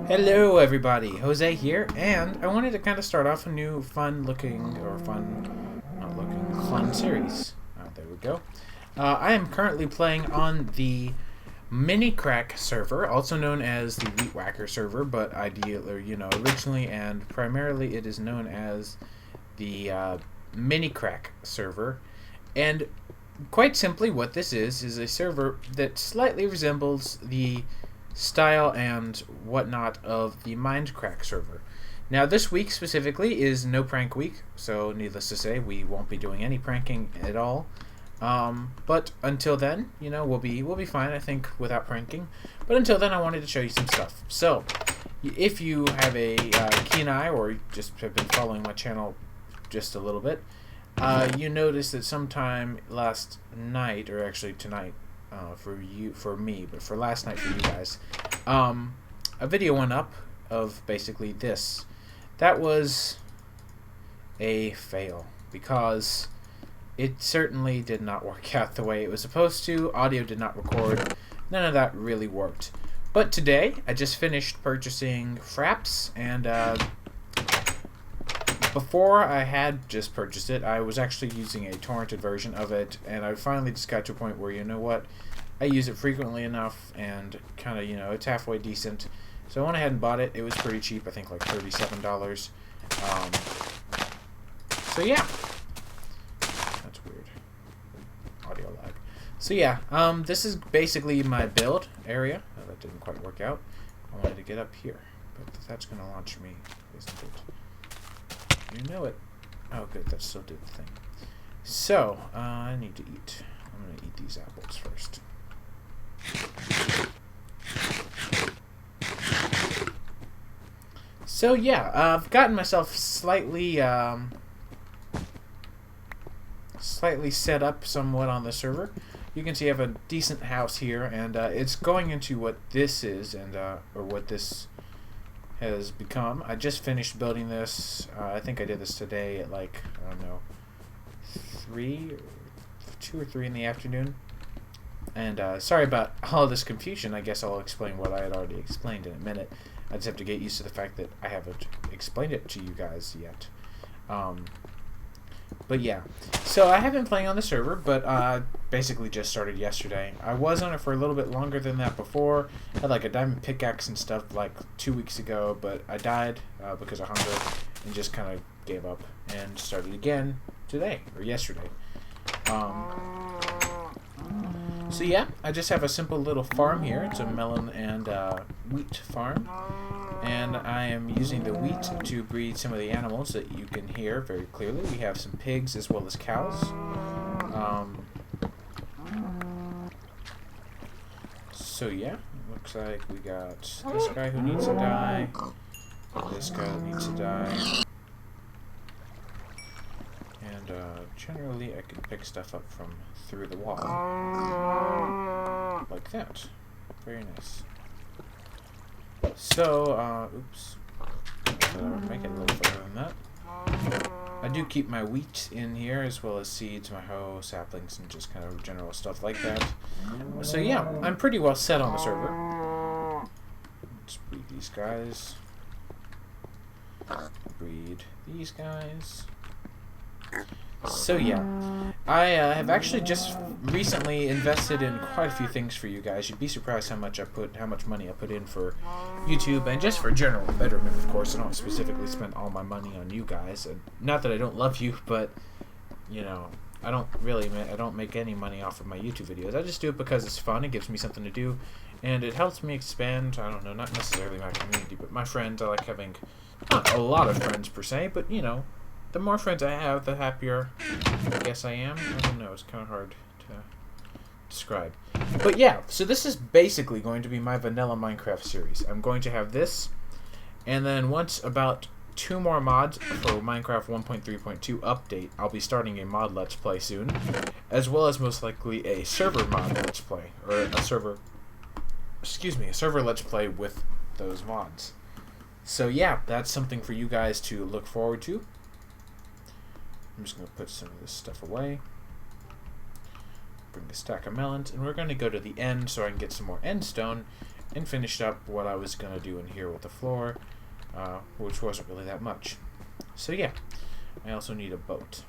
Hello everybody, Jose here, and I wanted to kind of start off a new fun series. There we go. I am currently playing on the Minicrack server, also known as the WheatWhackers server, but originally and primarily it is known as the Minicrack server. And quite simply what this is a server that slightly resembles the style and whatnot of the Minicrack server. Now this week specifically is no prank week, so needless to say we won't be doing any pranking at all. But until then, we'll be fine, I think, without pranking. But until then, I wanted to show you some stuff. So, if you have a keen eye or just have been following my channel just a little bit, you noticed that sometime last night, or actually tonight, for me, but for last night for you guys, a video went up of basically this. That was a fail because it certainly did not work out the way it was supposed to. Audio did not record. None of that really worked. But today, I just finished purchasing fraps, and before I had just purchased it, I was actually using a torrented version of it, and I finally just got to a point where, you know what, I use it frequently enough, and kind of, it's halfway decent. So I went ahead and bought it. It was pretty cheap, I think like $37. So yeah. That's weird. Audio lag. So yeah, this is basically my build area. Oh, that didn't quite work out. I wanted to get up here, but that's going to launch me, isn't it? You know it. Oh good, that still did the thing. So, I need to eat. I'm going to eat these apples first. So yeah, I've gotten myself slightly set up somewhat on the server. You can see I have a decent house here, and it's going into what this is, and or what this has become. I just finished building this. I think I did this today at like, I don't know, 2 or 3 in the afternoon. And sorry about all this confusion. I guess I'll explain what I had already explained in a minute. I just have to get used to the fact that I haven't explained it to you guys yet. But yeah, so I have been playing on the server, but basically just started yesterday. I was on it for a little bit longer than that before. I had like a diamond pickaxe and stuff like 2 weeks ago, but I died because of hunger and just kind of gave up and started again today, or yesterday. So yeah, I just have a simple little farm here. It's a melon and wheat farm. And I am using the wheat to breed some of the animals that you can hear very clearly. We have some pigs as well as cows. So yeah, looks like we got this guy who needs to die, this guy that needs to die. And generally I can pick stuff up from through the wall. Like that. Very nice. So, oops. Make it a little further than that. I do keep my wheat in here, as well as seeds, my hoe, saplings, and just kind of general stuff like that. So yeah, I'm pretty well set on the server. Let's breed these guys. Breed these guys. So yeah, I have actually just recently invested in quite a few things for you guys. You'd be surprised how much money I put in for YouTube and just for general betterment. Of course, I don't specifically spend all my money on you guys. And not that I don't love you, but I don't make any money off of my YouTube videos. I just do it because it's fun. It gives me something to do, and it helps me expand. I don't know, not necessarily my community, but my friends. I like having not a lot of friends per se, but the more friends I have, the happier I guess I am. I don't know, it's kind of hard to describe. But yeah, so this is basically going to be my vanilla Minecraft series. I'm going to have this, and then once about 2 more mods for Minecraft 1.3.2 update, I'll be starting a mod let's play soon, as well as most likely a server mod let's play, or a server let's play with those mods. So yeah, that's something for you guys to look forward to. I'm just going to put some of this stuff away. Bring a stack of melons, and we're going to go to the end so I can get some more end stone, and finished up what I was going to do in here with the floor, which wasn't really that much. So yeah, I also need a boat.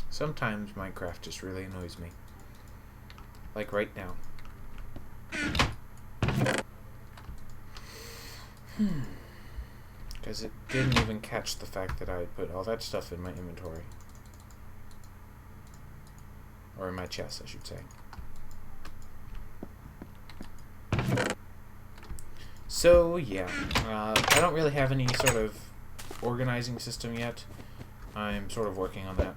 Sometimes Minecraft just really annoys me. Like right now. Because it didn't even catch the fact that I had put all that stuff in my inventory. Or in my chest, I should say. So, yeah. I don't really have any sort of organizing system yet. I'm sort of working on that.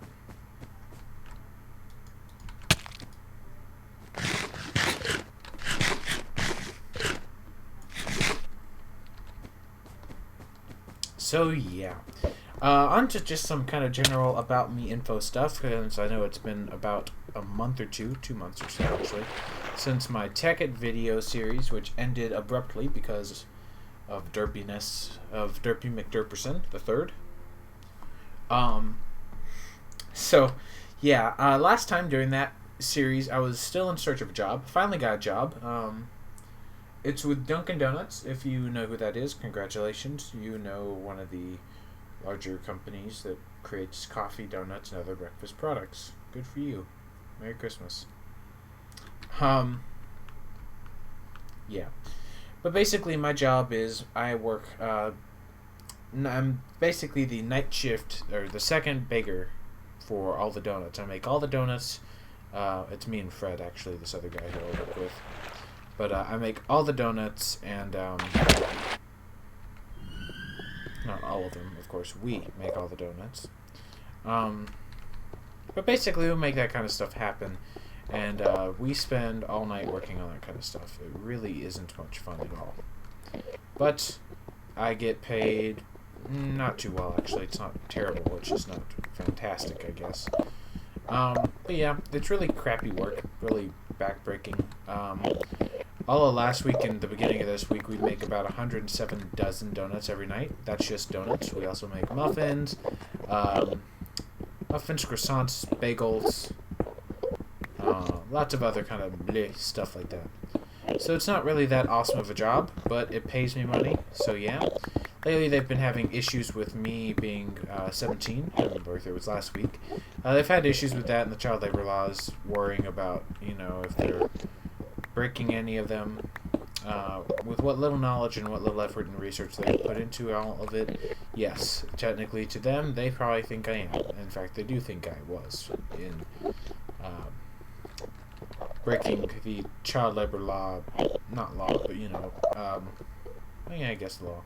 So yeah, on to just some kind of general about me info stuff, because I know it's been about a month or 2 months or so actually, since my Tech It video series, which ended abruptly because of derpiness of Derpy McDerperson the third. So yeah, last time during that series I was still in search of a job. Finally got a job. It's with Dunkin' Donuts. If you know who that is, congratulations. You know one of the larger companies that creates coffee, donuts, and other breakfast products. Good for you. Merry Christmas. Yeah. But basically my job is I work, I'm basically the night shift, or the second baker for all the donuts. I make all the donuts. It's me and Fred, actually, this other guy who I work with. But I make all the donuts, and not all of them, of course. We make all the donuts. But basically, we make that kind of stuff happen, and we spend all night working on that kind of stuff. It really isn't much fun at all. But I get paid not too well, actually. It's not terrible. It's just not fantastic, I guess. But yeah, it's really crappy work, really backbreaking. All of last week and the beginning of this week, we'd make about 107 dozen donuts every night. That's just donuts. We also make muffins, croissants, bagels, lots of other kind of bleh stuff like that. So it's not really that awesome of a job, but it pays me money, so yeah. Lately they've been having issues with me being 17. My birthday was last week. They've had issues with that and the child labor laws, worrying about, you know, if they're breaking any of them. With what little knowledge and what little effort and research they put into all of it, yes, technically to them, they probably think I am. In fact, they do think I was in breaking the child labor law, not law, but, you know, yeah, I guess law,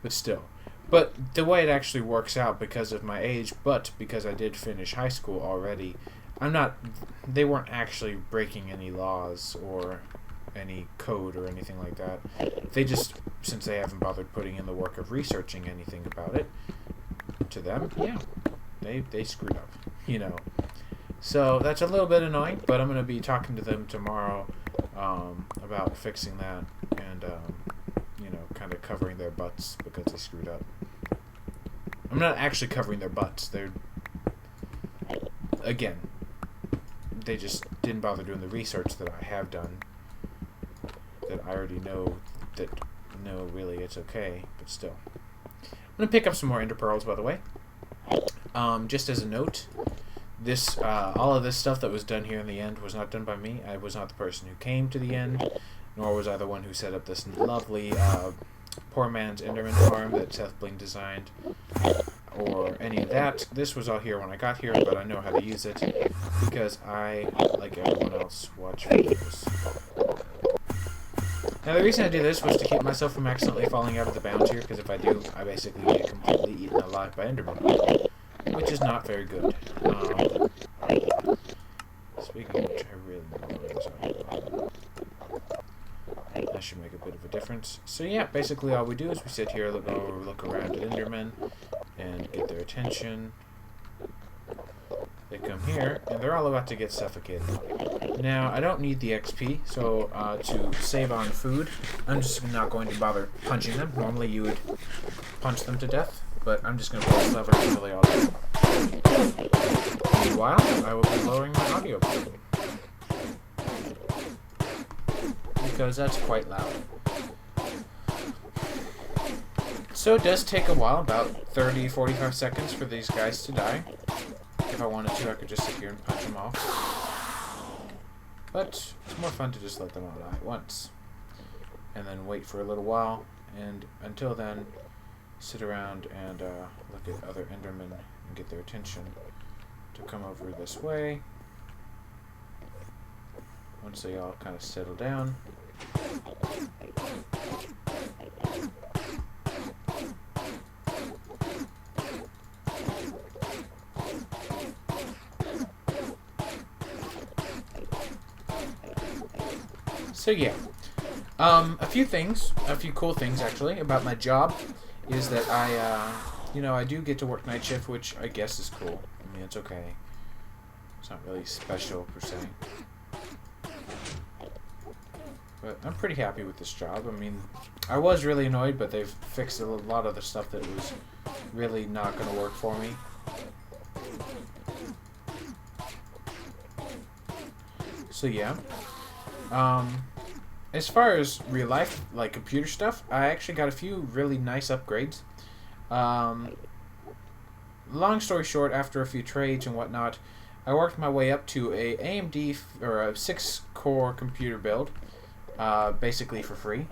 but still. But the way it actually works out, because of my age, but because I did finish high school already, they weren't actually breaking any laws or any code or anything like that. They just, since they haven't bothered putting in the work of researching anything about it, to them, yeah, they screwed up, you know. So that's a little bit annoying, but I'm going to be talking to them tomorrow about fixing that and, you know, kind of covering their butts because they screwed up. I'm not actually covering their butts. They're, again, they just didn't bother doing the research that I have done, that I already know that, no, really, it's okay, but still. I'm going to pick up some more ender pearls, by the way. Just as a note, this all of this stuff that was done here in the end was not done by me. I was not the person who came to the end, nor was I the one who set up this lovely poor man's Enderman farm that Seth Bling designed, or any of that. This was all here when I got here, but I know how to use it because I, like everyone else, watch videos. Now the reason I do this was to keep myself from accidentally falling out of the bounds here, because if I do, I basically get completely eaten alive by Enderman, which is not very good. Speaking of which, I really need to lower this out. That should make a bit of a difference. So yeah, basically all we do is we sit here, look around at Endermen, and get their attention. They come here, and they're all about to get suffocated. Now, I don't need the XP, so to save on food, I'm just not going to bother punching them. Normally you would punch them to death, but I'm just going to pull this lever until they all die. Meanwhile, I will be lowering my audio volume. because that's quite loud. So it does take a while, about 30-45 seconds for these guys to die. If I wanted to, I could just sit here and punch them off. But it's more fun to just let them all die at once. And then wait for a little while, and until then, sit around and look at other Endermen and get their attention to come over this way. Once they all kind of settle down. So yeah, a few cool things actually about my job is that I do get to work night shift, which I guess is cool. I mean, it's okay. It's not really special per se. But I'm pretty happy with this job. I mean, I was really annoyed, but they've fixed a lot of the stuff that was really not going to work for me. So yeah. As far as real life, like computer stuff, I actually got a few really nice upgrades. Long story short, after a few trades and whatnot, I worked my way up to a AMD or a 6-core computer build, basically for free,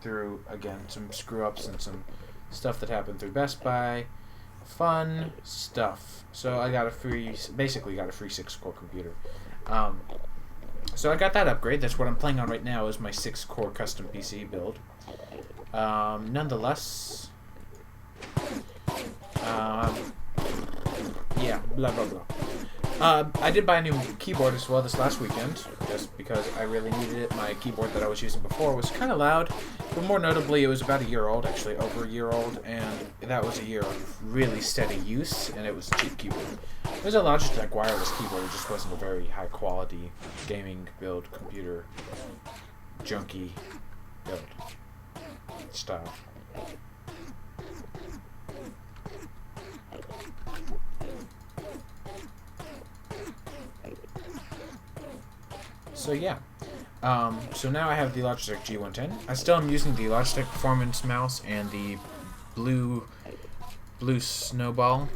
through again some screw ups and some stuff that happened through Best Buy. Fun stuff. So I got basically got a free 6-core computer. So I got that upgrade. That's what I'm playing on right now, is my 6-core custom PC build. Nonetheless, yeah, blah blah blah. I did buy a new keyboard as well this last weekend, just because I really needed it. My keyboard that I was using before was kind of loud, but more notably, it was about a year old, actually over a year old, and that was a year of really steady use, and it was a cheap keyboard. It was a Logitech wireless keyboard. It just wasn't a very high quality gaming build, computer, junky build style. So yeah, so now I have the Logitech G110. I still am using the Logitech Performance mouse and the blue snowball,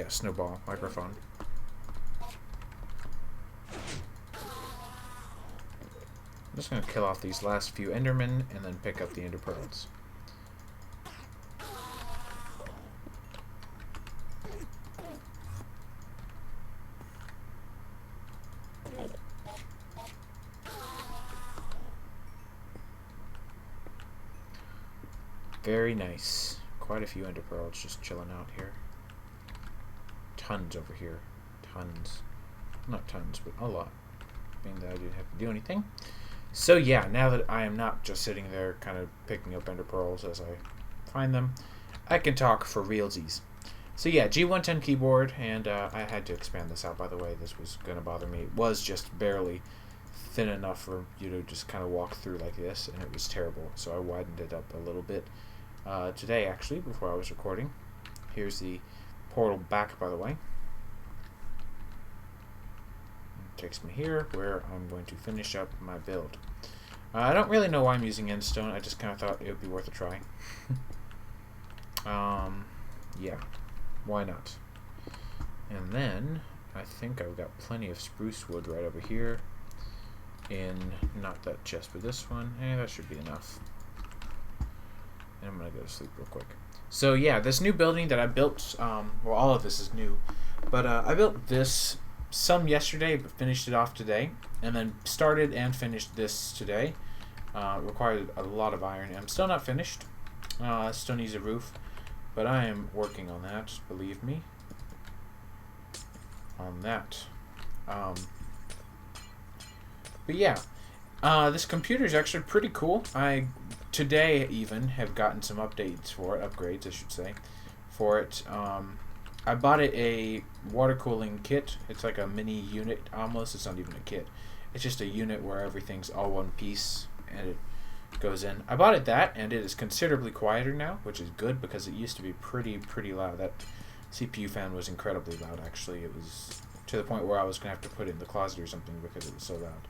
snowball microphone. I'm just gonna kill off these last few Endermen and then pick up the Ender Pearls. Very nice. Quite a few Ender Pearls just chilling out here. Tons over here. Tons. Not tons, but a lot. Being that I didn't have to do anything. So yeah, now that I am not just sitting there kind of picking up Ender Pearls as I find them, I can talk for realsies. So yeah, G110 keyboard, and I had to expand this out, by the way. This was going to bother me. It was just barely thin enough for you to just kind of walk through like this, and it was terrible. So I widened it up a little bit today, actually, before I was recording. Here's the portal back, by the way. It takes me here, where I'm going to finish up my build. I don't really know why I'm using endstone. I just kind of thought it would be worth a try. Yeah, why not? And then I think I've got plenty of spruce wood right over here. In not that chest, but this one. That should be enough. And I'm gonna go to sleep real quick. So yeah, this new building that I built, well, all of this is new, but I built this some yesterday, but finished it off today, and then started and finished this today. Required a lot of iron. I'm still not finished. Still needs a roof, but I am working on that, believe me. On that. But yeah, this computer is actually pretty cool. Today even have gotten some updates for it, upgrades I should say, for it. I bought it a water cooling kit. It's like a mini unit almost. It's not even a kit. It's just a unit where everything's all one piece and it goes in. I bought it that, and it is considerably quieter now, which is good because it used to be pretty loud. That CPU fan was incredibly loud actually. It was to the point where I was going to have to put it in the closet or something because it was so loud.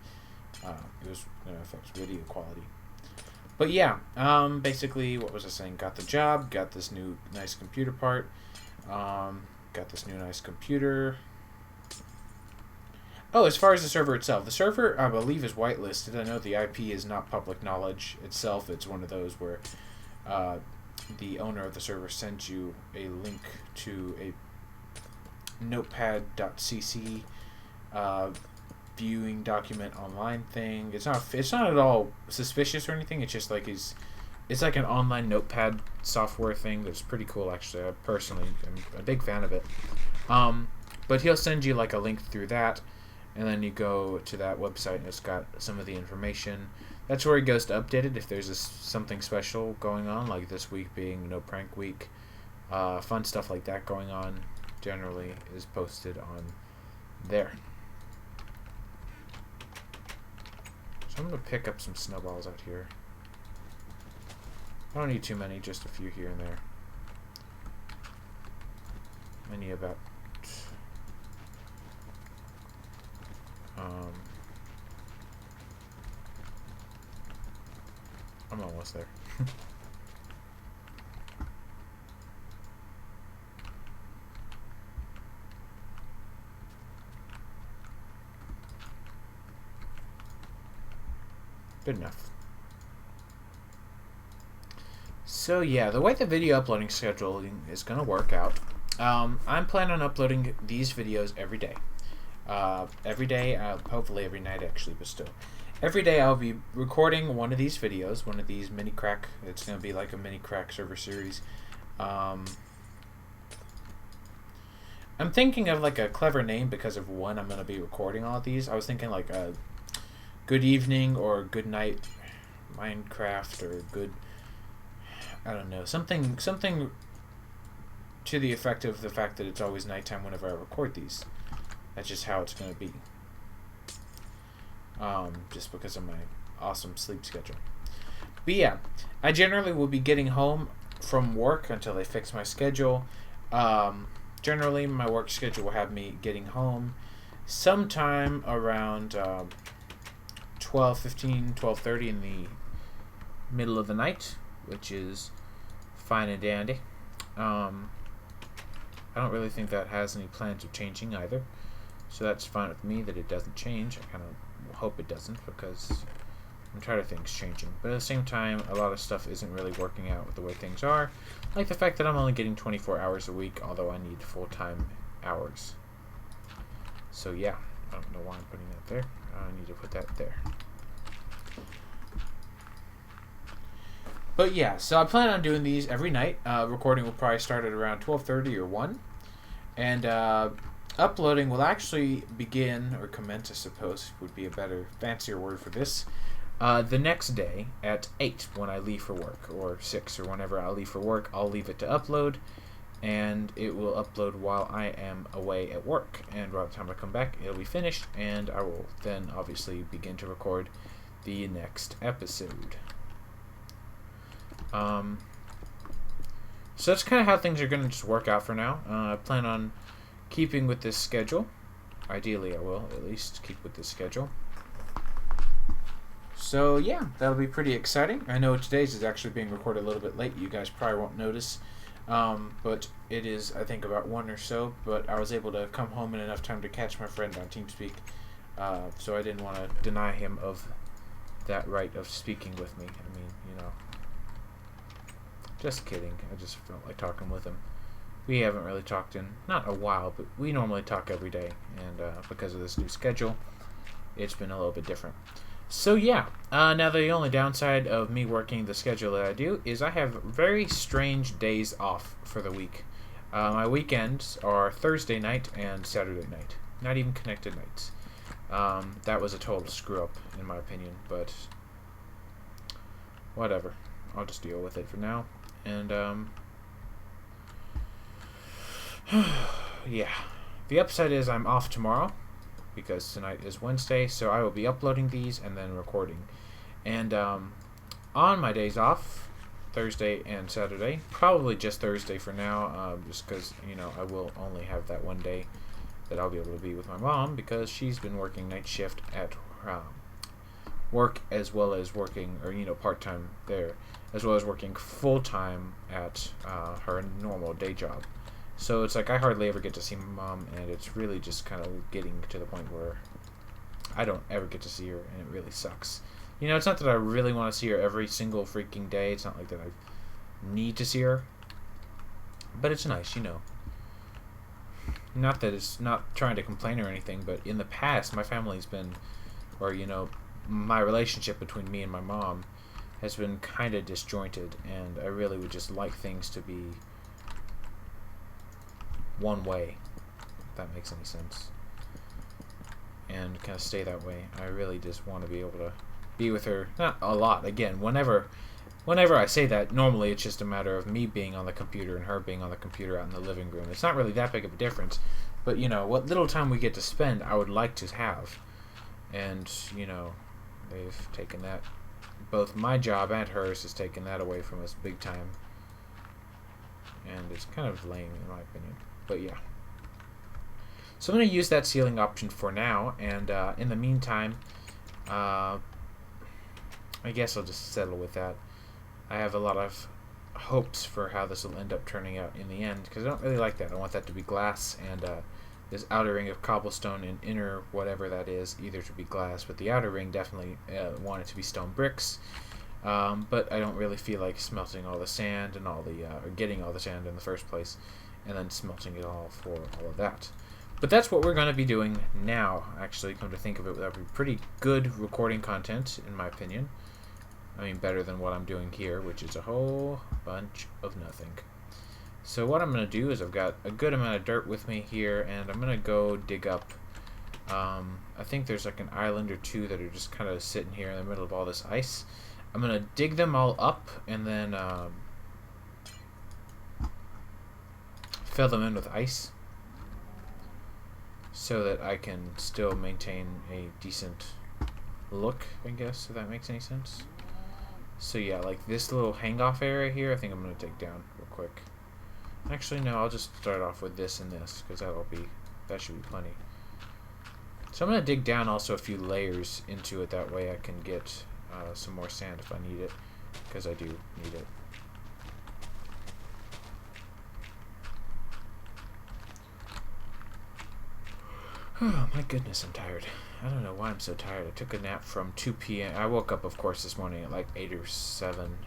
It was going to affect video quality. But yeah, basically, what was I saying? Got the job, got this new nice computer part, got this new nice computer. Oh, as far as the server itself, the server, I believe, is whitelisted. I know the IP is not public knowledge itself. It's one of those where the owner of the server sends you a link to a notepad.cc viewing document online thing. It's not at all suspicious or anything. It's just like it's like an online notepad software thing that's pretty cool, actually. I personally am a big fan of it. But he'll send you like a link through that, and then you go to that website and it's got some of the information. That's where he goes to update it if there's something special going on, like this week being No Prank Week. Fun stuff like that going on generally is posted on there. So I'm going to pick up some snowballs out here. I don't need too many, just a few here and there. I need about... I'm almost there. Good enough. So yeah, the way the video uploading scheduling is going to work out, I'm planning on uploading these videos every day. Every day, hopefully every night actually, but still. Every day I'll be recording one of these videos, one of these Minicrack. It's going to be like a Minicrack server series. I'm thinking of like a clever name because of when I'm going to be recording all of these. I was thinking like a good evening or good night Minecraft or good, I don't know, something to the effect of the fact that it's always nighttime whenever I record these. That's just how it's going to be. Just because of my awesome sleep schedule. But yeah, I generally will be getting home from work until they fix my schedule. Generally, my work schedule will have me getting home sometime around 12:15, 12:30 in the middle of the night, which is fine and dandy. I don't really think that has any plans of changing either, so that's fine with me that it doesn't change. I kind of hope it doesn't because I'm tired of things changing, but at the same time a lot of stuff isn't really working out with the way things are, like the fact that I'm only getting 24 hours a week, although I need full-time hours. So yeah, I don't know why I'm putting that there. I need to put that there. But yeah, so I plan on doing these every night. Recording will probably start at around 12:30 or 1. And uploading will actually begin, or commence I suppose would be a better, fancier word for this, the next day at 8 when I leave for work, or 6 or whenever I leave for work. I'll leave it to upload, and it will upload while I am away at work. And by the time I come back, it'll be finished, and I will then obviously begin to record the next episode. So that's kind of how things are going to just work out for now. I plan on keeping with this schedule. Ideally, I will at least keep with this schedule. So yeah, that'll be pretty exciting. I know today's is actually being recorded a little bit late. You guys probably won't notice, but it is, I think, about 1 or so. But I was able to come home in enough time to catch my friend on TeamSpeak, so I didn't want to deny him of that right of speaking with me. I mean, you know, just kidding. I just felt like talking with him. We haven't really talked in, not a while, but we normally talk every day, and because of this new schedule, it's been a little bit different. So yeah, now the only downside of me working the schedule that I do is I have very strange days off for the week. My weekends are Thursday night and Saturday night, not even connected nights. That was a total screw up in my opinion, but whatever. I'll just deal with it for now. And yeah, the upside is I'm off tomorrow because tonight is Wednesday, so I will be uploading these and then recording. And on my days off, Thursday and Saturday, probably just Thursday for now, just because, you know, I will only have that one day that I'll be able to be with my mom because she's been working night shift at work as well as working, or part-time there, as well as working full-time at her normal day job. So it's like I hardly ever get to see my mom, and it's really just kind of getting to the point where I don't ever get to see her, and it really sucks. It's not that I really want to see her every single freaking day. It's not like that I need to see her, but it's nice. Not that it's not trying to complain or anything, but in the past, my family's been, or my relationship between me and my mom has been kind of disjointed, and I really would just like things to be one way, if that makes any sense, and kind of stay that way. I really just want to be able to be with her, not a lot. Again, whenever I say that, normally it's just a matter of me being on the computer and her being on the computer out in the living room. It's not really that big of a difference, but what little time we get to spend, I would like to have. And they've taken that, both my job and hers has taken that away from us big time, and it's kind of lame in my opinion, but yeah. So I'm going to use that ceiling option for now, and in the meantime, I guess I'll just settle with that. I have a lot of hopes for how this will end up turning out in the end, because I don't really like that. I want that to be glass, and this outer ring of cobblestone and inner whatever that is, either to be glass, but the outer ring definitely want it to be stone bricks. But I don't really feel like smelting all the sand and or getting all the sand in the first place, and then smelting it all for all of that. But that's what we're going to be doing now, actually, come to think of it. That would be pretty good recording content, in my opinion. I mean, better than what I'm doing here, which is a whole bunch of nothing. So what I'm going to do is I've got a good amount of dirt with me here, and I'm going to go dig up, I think there's like an island or two that are just kind of sitting here in the middle of all this ice. I'm going to dig them all up, and then fill them in with ice, so that I can still maintain a decent look, I guess, if that makes any sense. So yeah, like this little hang-off area here, I think I'm going to take down real quick. Actually, no, I'll just start off with this and this, because that should be plenty. So I'm going to dig down also a few layers into it, that way I can get some more sand if I need it, because I do need it. Oh my goodness, I'm tired. I don't know why I'm so tired. I took a nap from 2 p.m. I woke up, of course, this morning at like 8 or 7.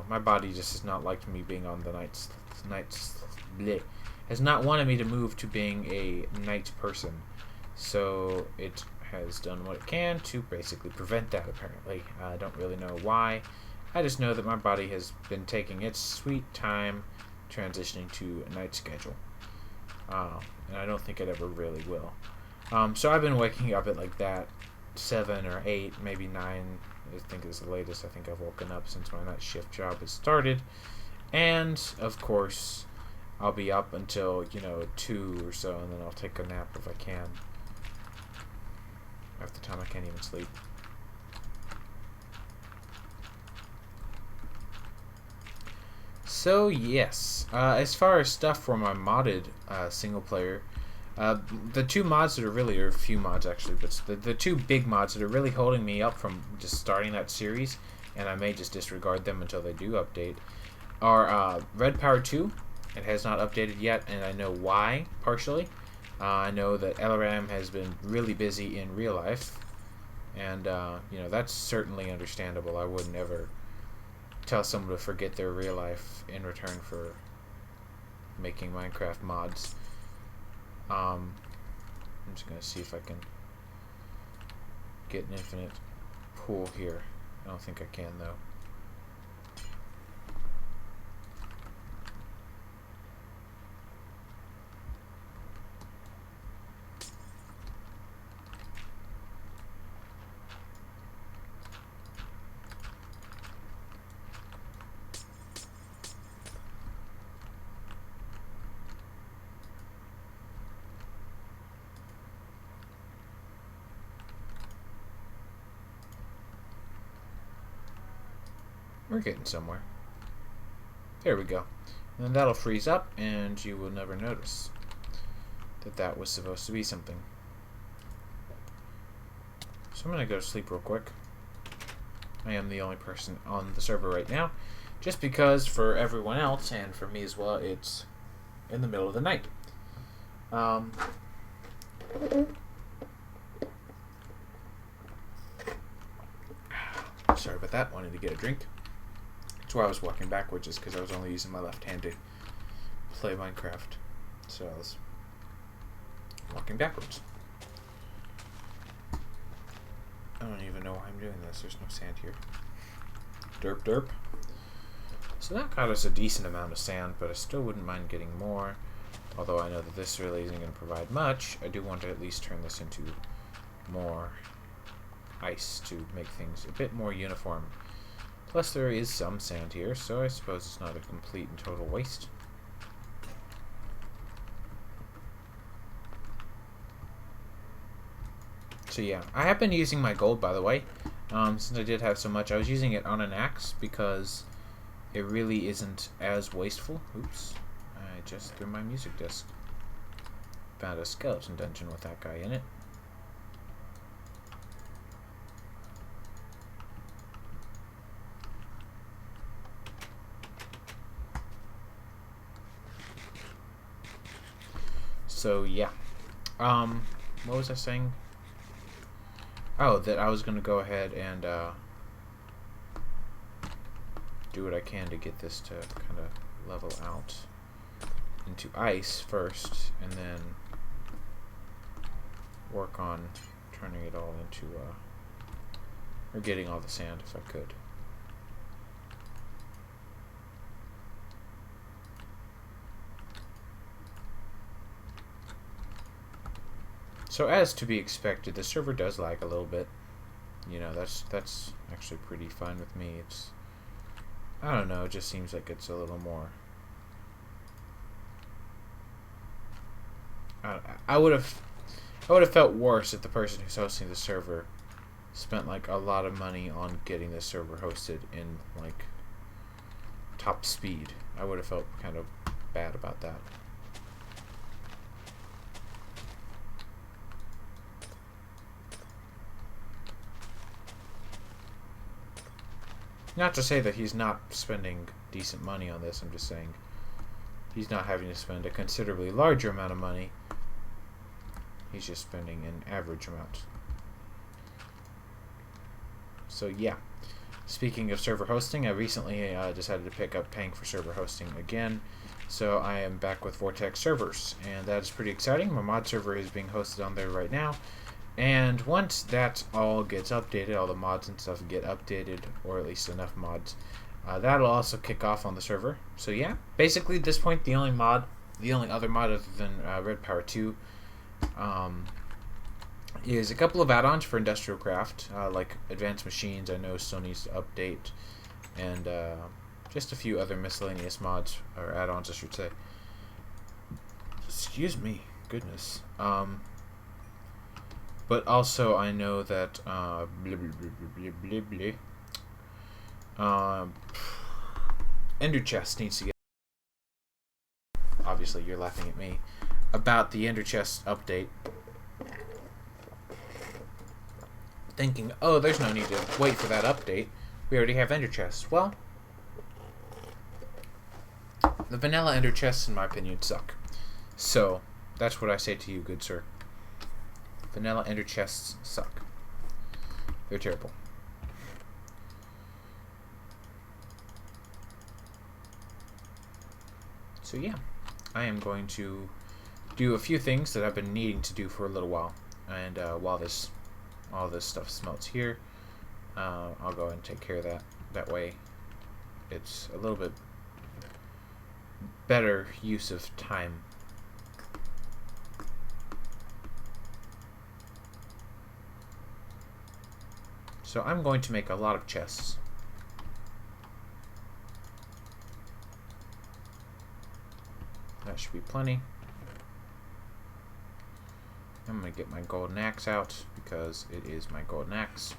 My body just has not liked me being on the nights bleh, has not wanted me to move to being a night person. So it has done what it can to basically prevent that, apparently. I don't really know why. I just know that my body has been taking its sweet time transitioning to a night schedule. And I don't think it ever really will. So I've been waking up at like that 7 or 8, maybe 9, I think is the latest I think I've woken up since my night shift job has started. And of course I'll be up until 2 or so, and then I'll take a nap if I can. Half the time I can't even sleep. So yes, as far as stuff for my modded single player, the two mods that are really, or a few mods actually, but the two big mods that are really holding me up from just starting that series, and I may just disregard them until they do update, are Red Power 2. It has not updated yet, and I know why, partially. I know that LRM has been really busy in real life, and that's certainly understandable. I would never tell someone to forget their real life in return for making Minecraft mods. I'm just going to see if I can get an infinite pool here. I don't think I can, though. We're getting somewhere. There we go. And then that'll freeze up, and you will never notice that that was supposed to be something. So So I'm gonna go to sleep real quick. I am the only person on the server right now, just because for everyone else and for me as well, it's in the middle of the night. Sorry about that. Wanted to get a drink. That's why I was walking backwards, just because I was only using my left hand to play Minecraft. So I was walking backwards. I don't even know why I'm doing this. There's no sand here. Derp derp. So that got us a decent amount of sand, but I still wouldn't mind getting more. Although I know that this really isn't going to provide much, I do want to at least turn this into more ice to make things a bit more uniform. Plus there is some sand here, so I suppose it's not a complete and total waste. So yeah, I have been using my gold, by the way. Since I did have so much, I was using it on an axe because it really isn't as wasteful. Oops, I just threw my music disc. Found a skeleton dungeon with that guy in it. So yeah, what was I saying? Oh, that I was going to go ahead and do what I can to get this to kind of level out into ice first, and then work on turning it all into, or getting all the sand if I could. So as to be expected, the server does lag a little bit. You know, that's actually pretty fine with me. It's, I don't know, it just seems like it's a little more. I would have felt worse if the person who's hosting the server spent like a lot of money on getting the server hosted in like top speed. I would have felt kind of bad about that. Not to say that he's not spending decent money on this, I'm just saying he's not having to spend a considerably larger amount of money. He's just spending an average amount. So yeah, speaking of server hosting, I recently decided to pick up paying for server hosting again. So I am back with Vortex servers, and that is pretty exciting. My mod server is being hosted on there right now. And once that all gets updated, all the mods and stuff get updated, or at least enough mods, that'll also kick off on the server. So yeah, basically at this point, the only other mod other than Red Power 2 is a couple of add-ons for Industrial Craft, like Advanced Machines I know still needs to update, and just a few other miscellaneous mods, or add-ons I should say. Excuse me, goodness. But also, I know that Ender Chest needs to get. Obviously, you're laughing at me about the Ender Chest update. Thinking, oh, there's no need to wait for that update. We already have Ender Chests. Well, the vanilla Ender Chests, in my opinion, suck. So that's what I say to you, good sir. Vanilla Ender Chests suck. They're terrible. So yeah, I am going to do a few things that I've been needing to do for a little while. And while all this stuff smelts here, I'll go and take care of that. That way, it's a little bit better use of time. So I'm going to make a lot of chests. That should be plenty. I'm going to get my golden axe out because it is my golden axe.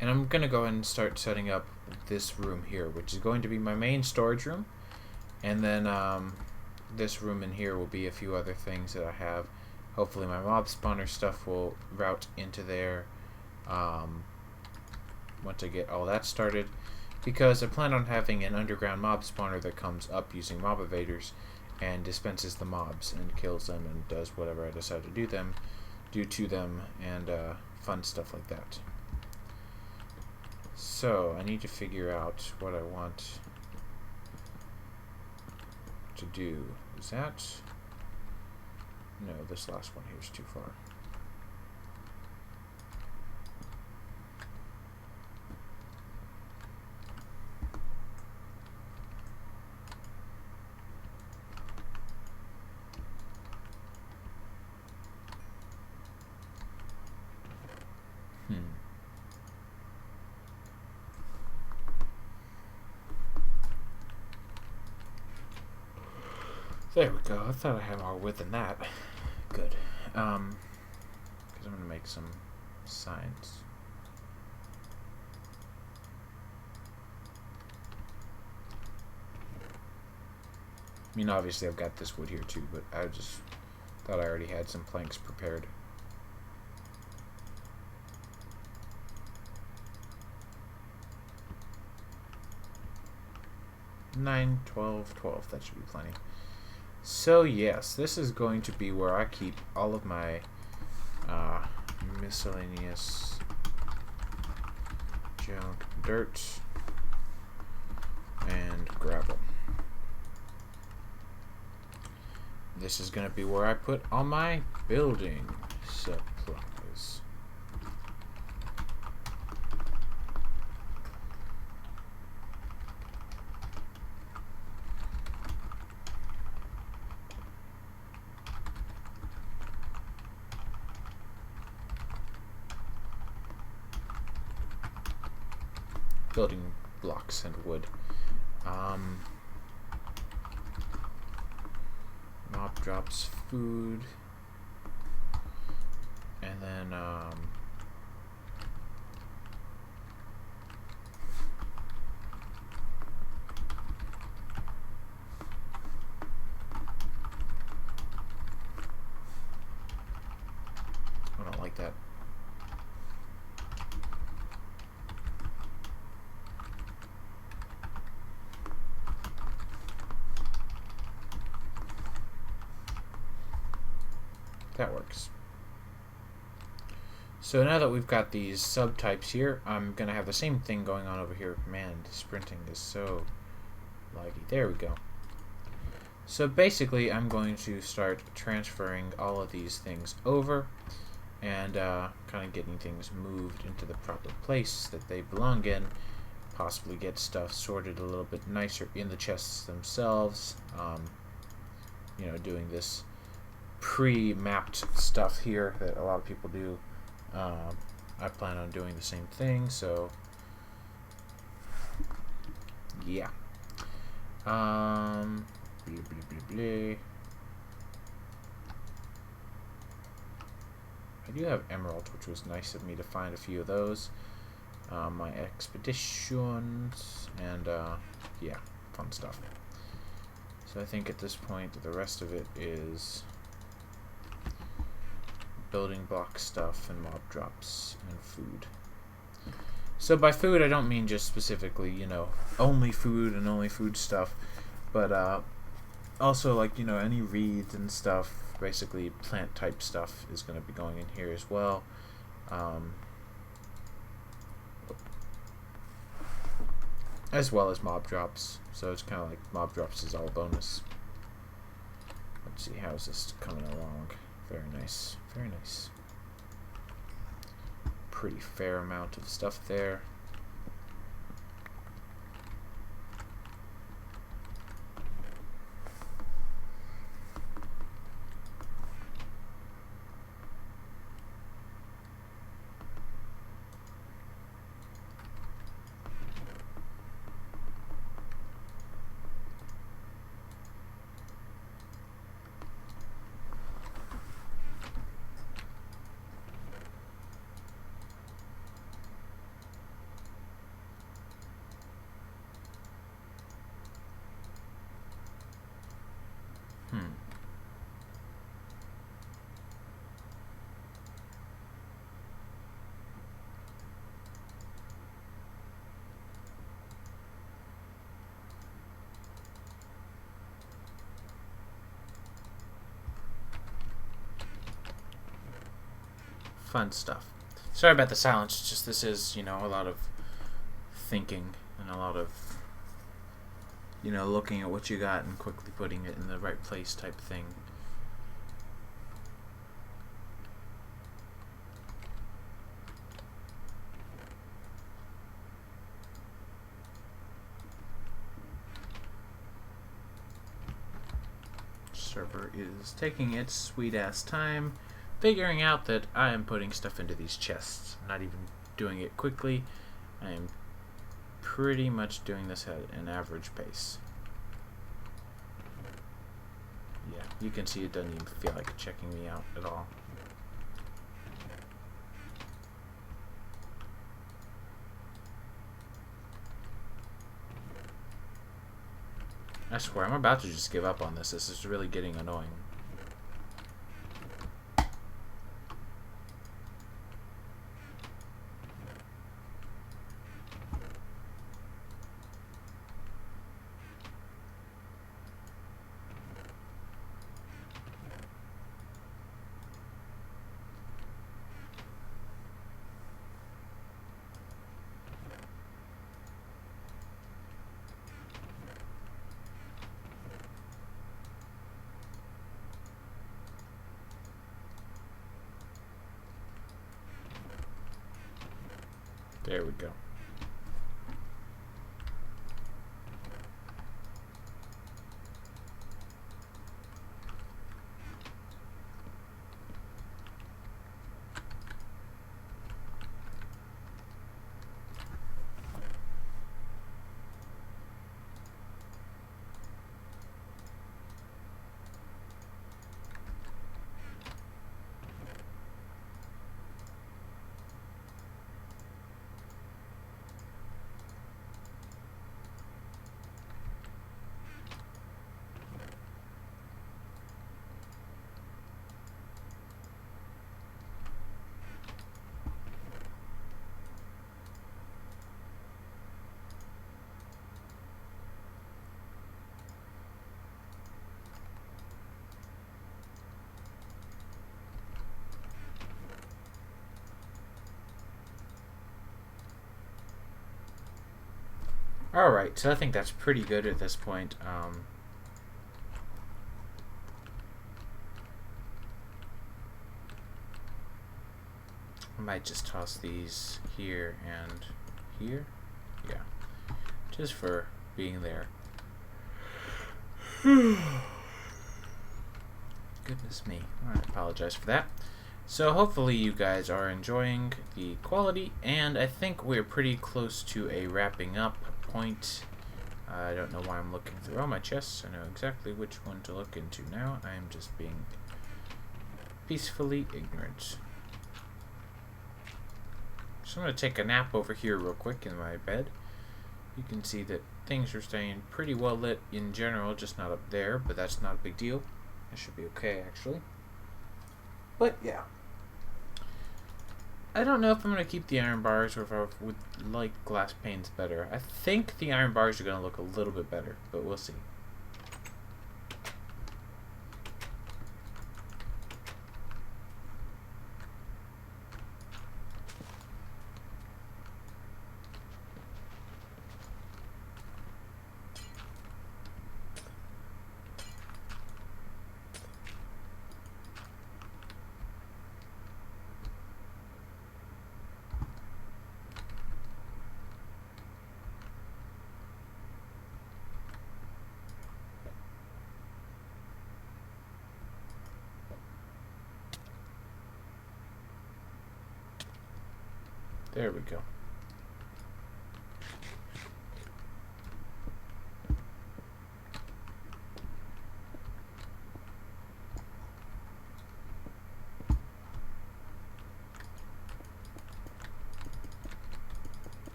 And I'm going to go ahead and start setting up this room here, which is going to be my main storage room. And then this room in here will be a few other things that I have. Hopefully my mob spawner stuff will route into there once I get all that started, because I plan on having an underground mob spawner that comes up using mob evaders and dispenses the mobs and kills them and does whatever I decide to do to them, and fun stuff like that. So I need to figure out what I want to do. Is that... No, this last one here is too far. There we go. I thought I had more width than that. Good. Because I'm going to make some signs. I mean, obviously I've got this wood here too, but I just thought I already had some planks prepared. Nine, 12, 12. That should be plenty. So yes, this is going to be where I keep all of my miscellaneous junk, dirt, and gravel. This is going to be where I put all my building supplies. Building blocks and wood. Mob drops food, and then I don't like that. That works. So now that we've got these subtypes here, I'm going to have the same thing going on over here. Man, sprinting is so laggy. There we go. So basically, I'm going to start transferring all of these things over and kind of getting things moved into the proper place that they belong in. Possibly get stuff sorted a little bit nicer in the chests themselves. You know, doing this pre-mapped stuff here that a lot of people do. I plan on doing the same thing, so yeah. Blah, blah, blah, blah. I do have emerald, which was nice of me to find a few of those. My expeditions, and yeah, fun stuff. So I think at this point the rest of it is building block stuff and mob drops and food. So by food I don't mean just specifically, you know, only food and only food stuff, but also, like, you know, any reeds and stuff, basically plant type stuff is going to be going in here as well. As well as mob drops, so it's kind of like mob drops is all bonus. Let's see, how's this coming along? Very nice, very nice. Pretty fair amount of stuff there. fun stuff. Sorry about the silence. It's just this is, you know, a lot of thinking and a lot of, you know, looking at what you got and quickly putting it in the right place type thing. Server is taking its sweet ass time figuring out that I am putting stuff into these chests. I'm not even doing it quickly. I am pretty much doing this at an average pace. Yeah, you can see it doesn't even feel like checking me out at all. I swear, I'm about to just give up on this. This is really getting annoying. There we go. Alright, so I think that's pretty good at this point. I might just toss these here and here. Yeah, just for being there. Goodness me. I apologize for that. So hopefully you guys are enjoying the quality, and I think we're pretty close to a wrapping up point. I don't know why I'm looking through all my chests. I know exactly which one to look into now. I am just being peacefully ignorant. So I'm going to take a nap over here real quick in my bed. You can see that things are staying pretty well lit in general, just not up there, but that's not a big deal. It should be okay, actually. But yeah. I don't know if I'm going to keep the iron bars or if I would like glass panes better. I think the iron bars are going to look a little bit better, but we'll see. There we go.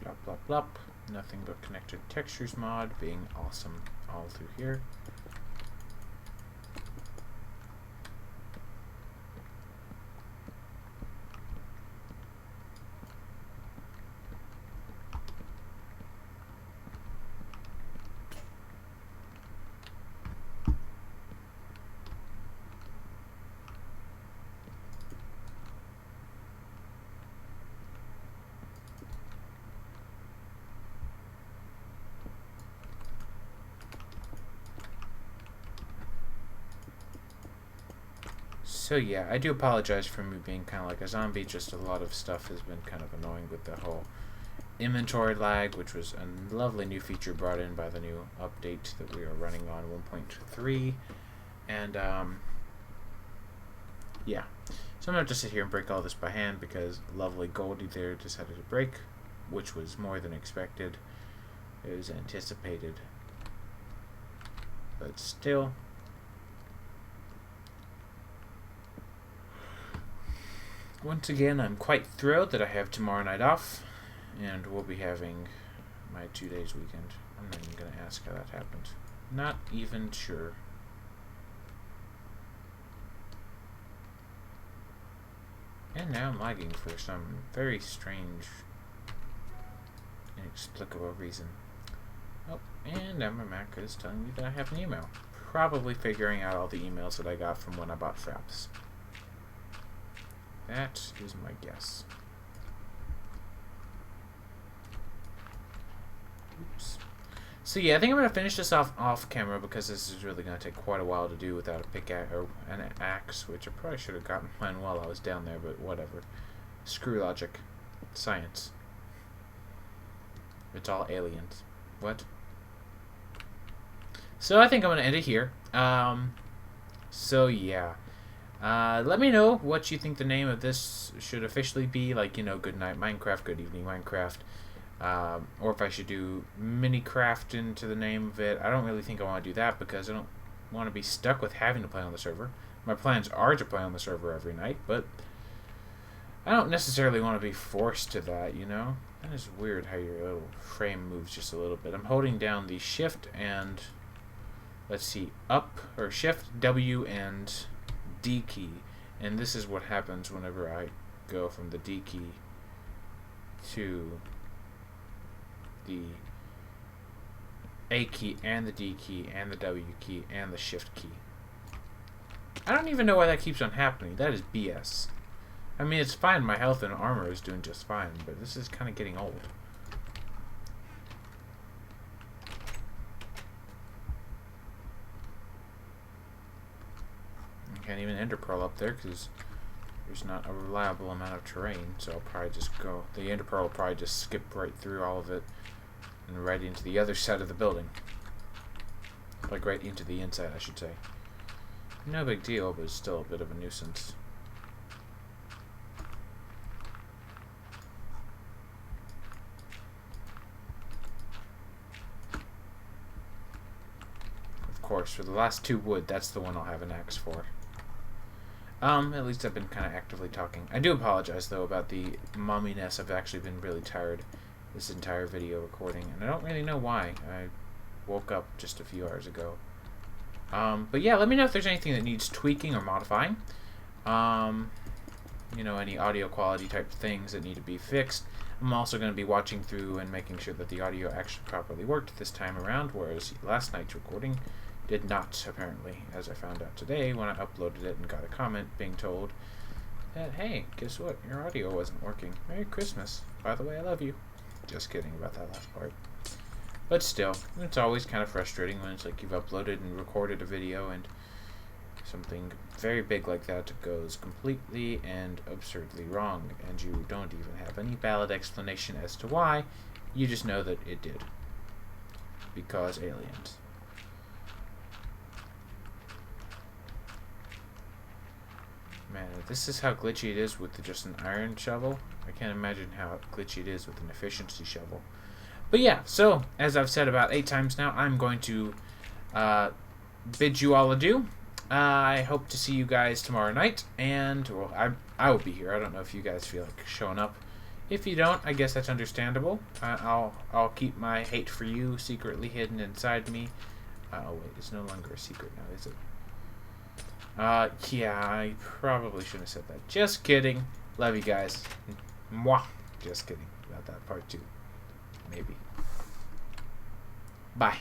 Blop, blop, blop. Nothing but connected textures mod being awesome all through here. So yeah, I do apologize for me being kind of like a zombie. Just a lot of stuff has been kind of annoying with the whole inventory lag, which was a lovely new feature brought in by the new update that we are running on 1.3. And yeah, so I'm going to just sit here and break all this by hand because lovely Goldie there decided to break, which was more than expected. It was anticipated, but still. Once again, I'm quite thrilled that I have tomorrow night off, and we'll be having my 2 days weekend. I'm not even going to ask how that happened. Not even sure. And now I'm lagging for some very strange, inexplicable reason. Oh, and now my Mac is telling me that I have an email. Probably figuring out all the emails that I got from when I bought Fraps. That is my guess. Oops. So yeah, I think I'm going to finish this off camera because this is really going to take quite a while to do without a pickaxe or an axe, which I probably should have gotten mine while I was down there, but whatever. Screw logic. Science. It's all aliens. What? So I think I'm going to end it here. So yeah. Let me know what you think the name of this should officially be, like, you know, good night Minecraft, good evening Minecraft, or if I should do Minicrack into the name of it. I don't really think I want to do that because I don't want to be stuck with having to play on the server. My plans are to play on the server every night, but I don't necessarily want to be forced to that, you know? That is weird how your little frame moves just a little bit. I'm holding down the Shift and, let's see, up, or Shift, W, and D key, and this is what happens whenever I go from the D key to the A key and the D key and the W key and the Shift key. I don't even know why that keeps on happening. That is BS. I mean, it's fine, my health and armor is doing just fine, but this is kind of getting old. Can't even ender pearl up there because there's not a reliable amount of terrain, so I'll probably just go. The ender pearl will probably just skip right through all of it and right into the other side of the building. Like right into the inside, I should say. No big deal, but it's still a bit of a nuisance. Of course, for the last 2 wood, that's the one I'll have an axe for. At least I've been kind of actively talking. I do apologize, though, about the mumminess. I've actually been really tired this entire video recording, and I don't really know why. I woke up just a few hours ago. But yeah, let me know if there's anything that needs tweaking or modifying. You know, any audio quality type things that need to be fixed. I'm also going to be watching through and making sure that the audio actually properly worked this time around, whereas last night's recording did not, apparently, as I found out today when I uploaded it and got a comment being told that, hey, guess what, your audio wasn't working. Merry Christmas. By the way, I love you. Just kidding about that last part. But still, it's always kind of frustrating when it's like you've uploaded and recorded a video and something very big like that goes completely and absurdly wrong, and you don't even have any valid explanation as to why. You just know that it did. Because aliens. Man, if this is how glitchy it is with just an iron shovel, I can't imagine how glitchy it is with an efficiency shovel. But yeah, so, as I've said about 8 times now, I'm going to bid you all adieu. I hope to see you guys tomorrow night, and, well, I will be here. I don't know if you guys feel like showing up. If you don't, I guess that's understandable. I'll keep my hate for you secretly hidden inside me. Oh wait, it's no longer a secret now, is it? Yeah, I probably shouldn't have said that. Just kidding. Love you guys. Mwah. Just kidding about that part too. Maybe. Bye.